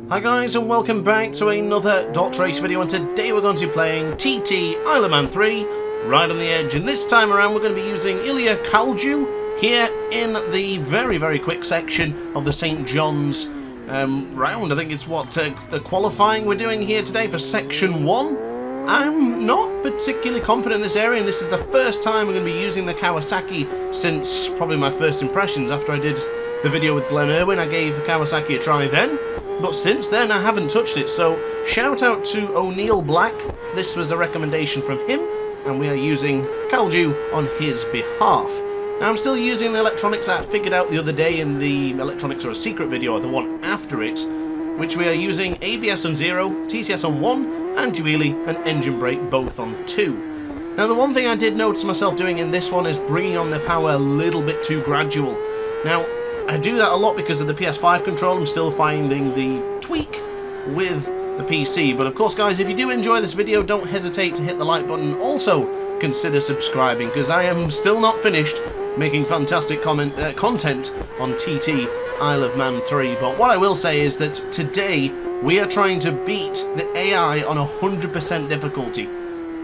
Hi guys, and welcome back to another DrAce video, and today we're going to be playing TT Isle of Man 3, Right on the Edge, and this time around we're going to be using Ilya Kalju here in the very quick section of the St. John's round. I think it's what, the qualifying we're doing here today for Section 1. I'm not particularly confident in this area, and this is the first time we're going to be using the Kawasaki since probably my first impressions after I did the video with Glenn Irwin. I gave the Kawasaki a try then. But since then, I haven't touched it, so shout out to O'Neill Black. This was a recommendation from him, and we are using Kalju on his behalf. Now, I'm still using the electronics I figured out the other day in the Electronics Are a Secret video, or the one after it, which we are using ABS on 0, TCS on 1, anti-wheelie and engine brake both on 2. Now, the one thing I did notice myself doing in this one is bringing on the power a little bit too gradual. Now, I do that a lot because of the PS5 control. I'm still finding the tweak with the PC. But of course, guys, if you do enjoy this video, don't hesitate to hit the like button. Also, consider subscribing, because I am still not finished making fantastic content on TT Isle of Man 3. But what I will say is that today, we are trying to beat the AI on 100% difficulty.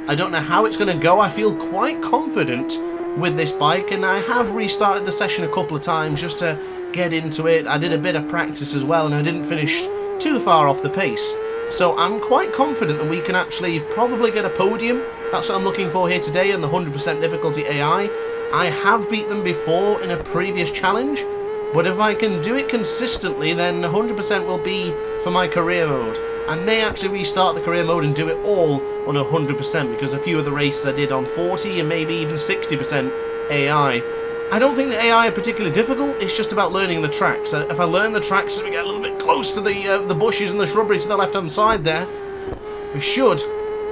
I don't know how it's going to go. I feel quite confident with this bike, and I have restarted the session a couple of times just to get into it. I did a bit of practice as well, and I didn't finish too far off the pace. So I'm quite confident that we can actually probably get a podium. That's what I'm looking for here today in the 100% difficulty AI. I have beat them before in a previous challenge, but if I can do it consistently, then 100% will be for my career mode. I may actually restart the career mode and do it all on 100%, because a few of the races I did on 40 and maybe even 60% AI. I don't think the AI are particularly difficult, it's just about learning the tracks. If I learn the tracks as we get a little bit close to the bushes and the shrubbery to the left hand side there, we should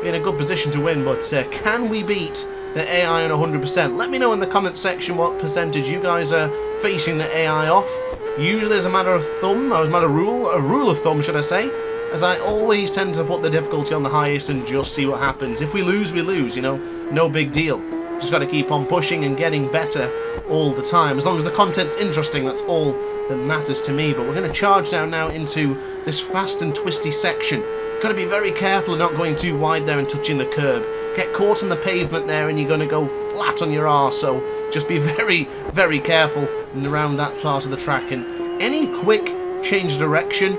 be in a good position to win. But can we beat the AI on 100%? Let me know in the comment section what percentage you guys are facing the AI off. Usually as a matter of thumb, or as a rule of thumb should I say, as I always tend to put the difficulty on the highest and just see what happens. If we lose, we lose, you know, no big deal. Just got to keep on pushing and getting better all the time. As long as the content's interesting, that's all that matters to me. But we're going to charge down now into this fast and twisty section. Got to be very careful of not going too wide there and touching the curb. Get caught in the pavement there and you're going to go flat on your arse. So just be very careful around that part of the track. And any quick change of direction,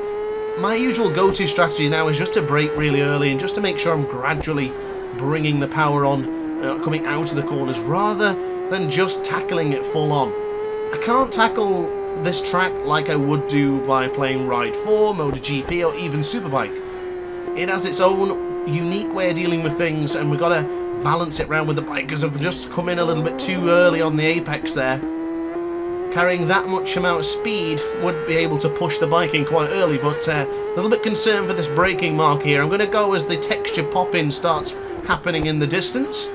my usual go-to strategy now is just to brake really early and just to make sure I'm gradually bringing the power on, coming out of the corners, rather than just tackling it full on. I can't tackle this track like I would do by playing Ride 4, MotoGP, or even Superbike. It has its own unique way of dealing with things, and we've got to balance it around with the bike, because I've just come in a little bit too early on the apex there. Carrying that much amount of speed would be able to push the bike in quite early, but a little bit concerned for this braking mark here. I'm going to go as the texture pop-in starts happening in the distance.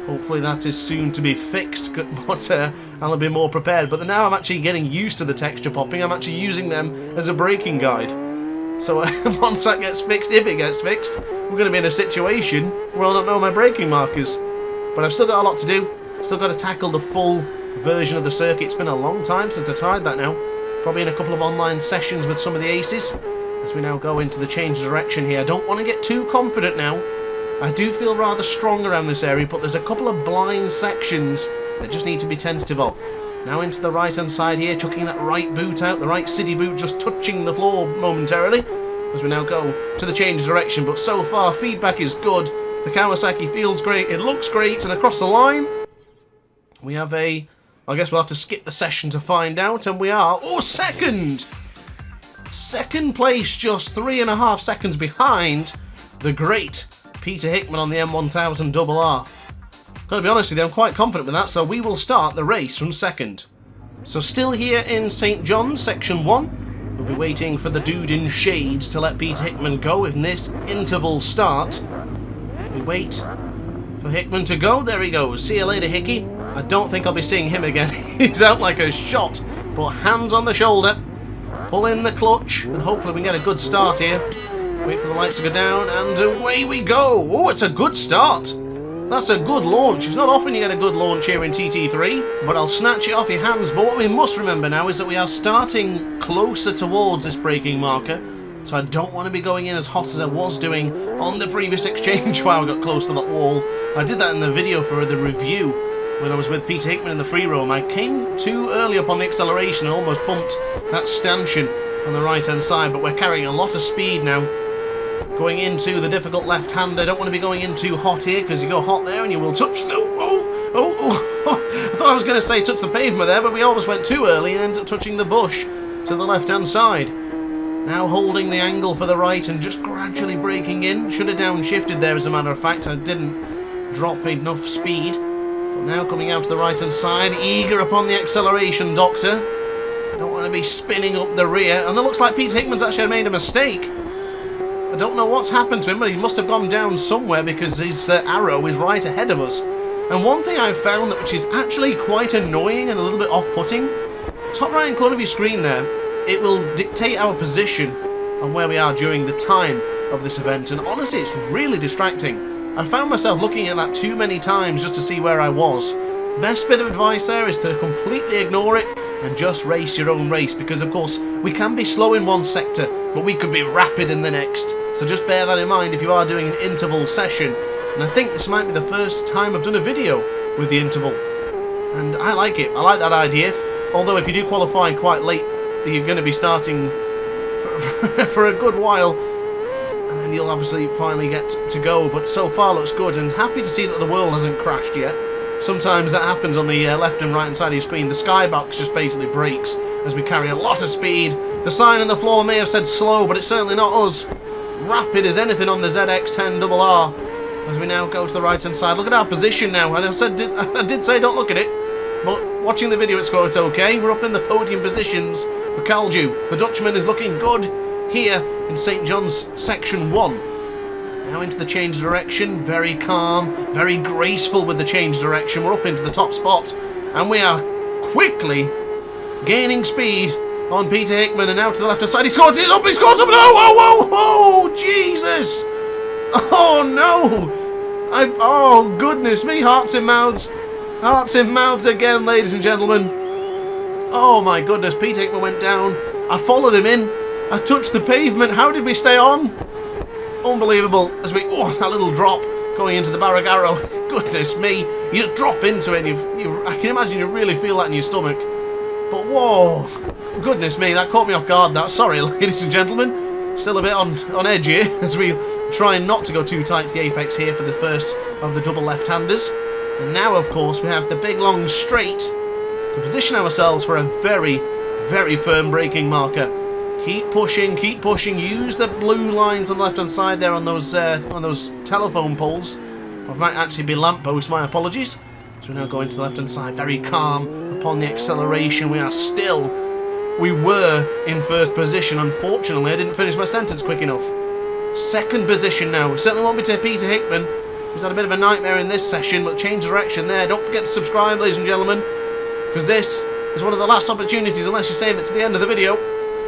Hopefully that is soon to be fixed, but I'll be more prepared. But now I'm actually getting used to the texture popping. I'm actually using them as a braking guide. So once that gets fixed, if it gets fixed, we're going to be in a situation where I'll not know my braking markers. But I've still got a lot to do. Still got to tackle the full version of the circuit. It's been a long time since I tried that now. Probably in a couple of online sessions with some of the aces. As we now go into the change of direction here. I don't want to get too confident now. I do feel rather strong around this area, but there's a couple of blind sections that just need to be tentative of. Now into the right hand side here, chucking that right boot out, the right city boot just touching the floor momentarily. As we now go to the change of direction, but so far feedback is good. The Kawasaki feels great, it looks great, and across the line we have I guess we'll have to skip the session to find out, and we are, second! Second place, just 3.5 seconds behind the great Peter Hickman on the M1000RR. Gotta be honest with you, I'm quite confident with that, so we will start the race from second. So still here in St. John's, section 1. We'll be waiting for the dude in shades to let Peter Hickman go in this interval start. We wait for Hickman to go. There he goes. See you later, Hickey. I don't think I'll be seeing him again. He's out like a shot. But hands on the shoulder. Pull in the clutch. And hopefully we can get a good start here. Wait for the lights to go down. And away we go. Oh, it's a good start. That's a good launch. It's not often you get a good launch here in TT3. But I'll snatch it off your hands. But what we must remember now is that we are starting closer towards this braking marker. So I don't want to be going in as hot as I was doing on the previous exchange while I got close to that wall. I did that in the video for the review when I was with Peter Hickman in the free roam. I came too early up on the acceleration and almost bumped that stanchion on the right hand side, but we're carrying a lot of speed now. Going into the difficult left hand. I don't want to be going in too hot here, because you go hot there and you will touch the... I thought I was going to say touch the pavement there, but we almost went too early and ended up touching the bush to the left hand side. Now holding the angle for the right and just gradually braking in. Should have downshifted there, as a matter of fact. I didn't drop enough speed. But now coming out to the right hand side, eager upon the acceleration, Doctor. I don't want to be spinning up the rear. And it looks like Peter Hickman's actually made a mistake. I don't know what's happened to him, but he must have gone down somewhere, because his arrow is right ahead of us. And one thing I've found, which is actually quite annoying and a little bit off-putting, top right-hand corner of your screen there, it will dictate our position on where we are during the time of this event, and honestly it's really distracting. I found myself looking at that too many times just to see where I was. Best bit of advice there is to completely ignore it and just race your own race, because of course we can be slow in one sector, but we could be rapid in the next. So just bear that in mind if you are doing an interval session. And I think this might be the first time I've done a video with the interval. And I like it. I like that idea. Although if you do qualify quite late, you're going to be starting for a good while. And then you'll obviously finally get to go. But so far looks good. And happy to see that the world hasn't crashed yet. Sometimes that happens on the left and right hand side of your screen. The skybox just basically breaks as we carry a lot of speed. The sign on the floor may have said slow, but it's certainly not us. Rapid as anything on the ZX10RR. As we now go to the right hand side. Look at our position now. And I did say don't look at it, but watching the video it's quite okay. We're up in the podium positions for Kalju. The Dutchman is looking good here in St John's section 1. Now into the change direction. Very calm, very graceful with the change direction. We're up into the top spot, and we are quickly gaining speed on Peter Hickman. And now to the left hand side. He scores it up. He scores up. Oh, Jesus! Oh no! Oh goodness me! Hearts in mouths. Hearts in mouths again, ladies and gentlemen. Oh my goodness! Peter Hickman went down. I followed him in. I touched the pavement. How did we stay on? Unbelievable! As we that little drop going into the Barragarrow. Goodness me! You just drop into it, and I can imagine you really feel that in your stomach. But whoa! Goodness me! That caught me off guard. That. Sorry, ladies and gentlemen. Still a bit on edge here as we try not to go too tight to the apex here for the first of the double left-handers. And now, of course, we have the big long straight to position ourselves for a very, very firm braking marker. Keep pushing, keep pushing. Use the blue lines on the left-hand side there on those telephone poles. Or it might actually be lampposts, my apologies. So we're now going to the left-hand side, very calm upon the acceleration. We were in first position. Unfortunately, I didn't finish my sentence quick enough. Second position now. Certainly won't be to Peter Hickman, who's had a bit of a nightmare in this session, but change direction there. Don't forget to subscribe, ladies and gentlemen, because this is one of the last opportunities, unless you save it to the end of the video.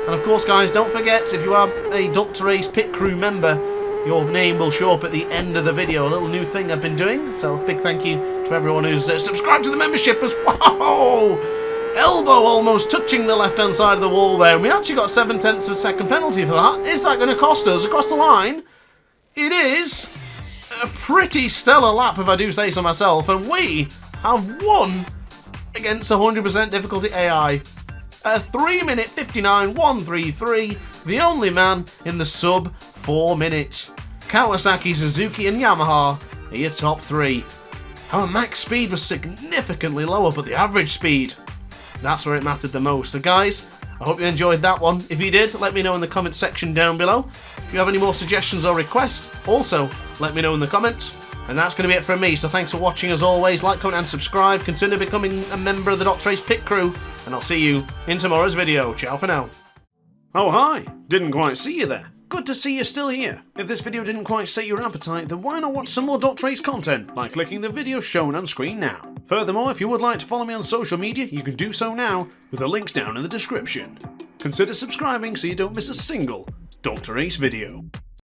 And of course, guys, don't forget, if you are a DrAce pit crew member, your name will show up at the end of the video. A little new thing I've been doing, so a big thank you to everyone who's subscribed to the membership as well. Elbow almost touching the left-hand side of the wall there. And we actually got 7/10 of a second penalty for that. Is that going to cost us across the line? It is. A pretty stellar lap, if I do say so myself. And we have won against 100% difficulty AI. 3-minute 59.133. The only man in the sub 4 minutes. Kawasaki, Suzuki and Yamaha are your top 3. Our max speed was significantly lower, but the average speed, that's where it mattered the most. So guys, I hope you enjoyed that one. If you did, let me know in the comments section down below. If you have any more suggestions or requests, also let me know in the comments. And that's going to be it from me, so thanks for watching as always. Like, comment and subscribe. Consider becoming a member of the DrAce pit crew. And I'll see you in tomorrow's video. Ciao for now. Oh hi, didn't quite see you there. Good to see you still here. If this video didn't quite sate your appetite, then why not watch some more DrAce content by clicking the video shown on screen now. Furthermore, if you would like to follow me on social media, you can do so now with the links down in the description. Consider subscribing so you don't miss a single DrAce video.